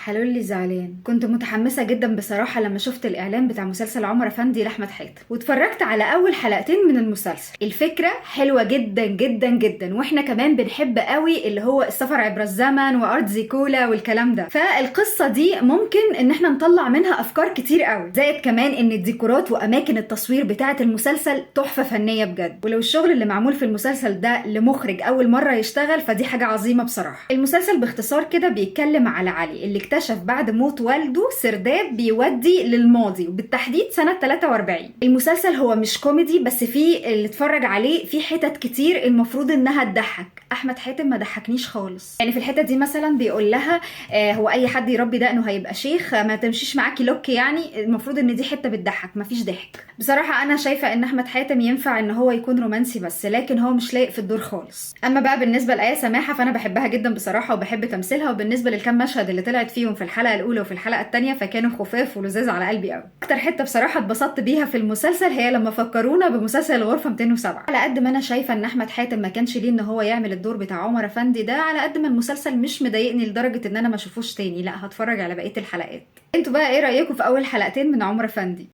حلولي زعلان. كنت متحمسة جدا بصراحة لما شفت الإعلان بتاع مسلسل عمر أفندي لأحمد حاتم، واتفرجت على أول حلقتين من المسلسل. الفكرة حلوة جدا جدا جدا، واحنا كمان بنحب قوي اللي هو السفر عبر الزمن وأرض زيكولا والكلام ده، فالقصة دي ممكن إن احنا نطلع منها أفكار كتير قوي. زائد كمان إن الديكورات وأماكن التصوير بتاعة المسلسل تحفة فنية بجد، ولو الشغل اللي معمول في المسلسل ده لمخرج أول مرة يشتغل فدي حاجة عظيمة بصراحة. المسلسل باختصار كده بيتكلم على علي اللي اكتشف بعد موت والده سرداب بيودي للماضي، وبالتحديد سنة 43. المسلسل هو مش كوميدي بس، فيه اللي اتفرج عليه فيه حتت كتير المفروض انها تضحك. احمد حاتم ما ضحكنيش خالص. يعني في الحتة دي مثلا بيقول لها هو اي حد يربي دقنه هيبقى شيخ، ما تمشيش معاكي لوك. يعني المفروض ان دي حتة بتضحك، مفيش ضحك. بصراحة انا شايفة ان احمد حاتم ينفع ان هو يكون رومانسي بس، لكن هو مش لايق في الدور خالص. اما بقى بالنسبة لآية سماحة فانا بحبها جدا بصراحة وبحب تمثيلها، وبالنسبة للكام مشهد اللي طلعت فيهم في الحلقة الأولى وفي الحلقة التانية فكانوا خفاف ولذاذ على قلبي قوي. أكتر حتة بصراحة اتبسطت بيها في المسلسل هي لما فكرونا بمسلسل الغرفة 207. على قد ما أنا شايفة إن أحمد حاتم ما كانش ليه إن هو يعمل الدور بتاع عمر أفندي ده، على قد ما المسلسل مش مضايقني لدرجة إن أنا ما أشوفوش تاني، لا هتفرج على بقية الحلقات. انتوا بقى إيه رأيكم في أول حلقتين من عمر أفندي؟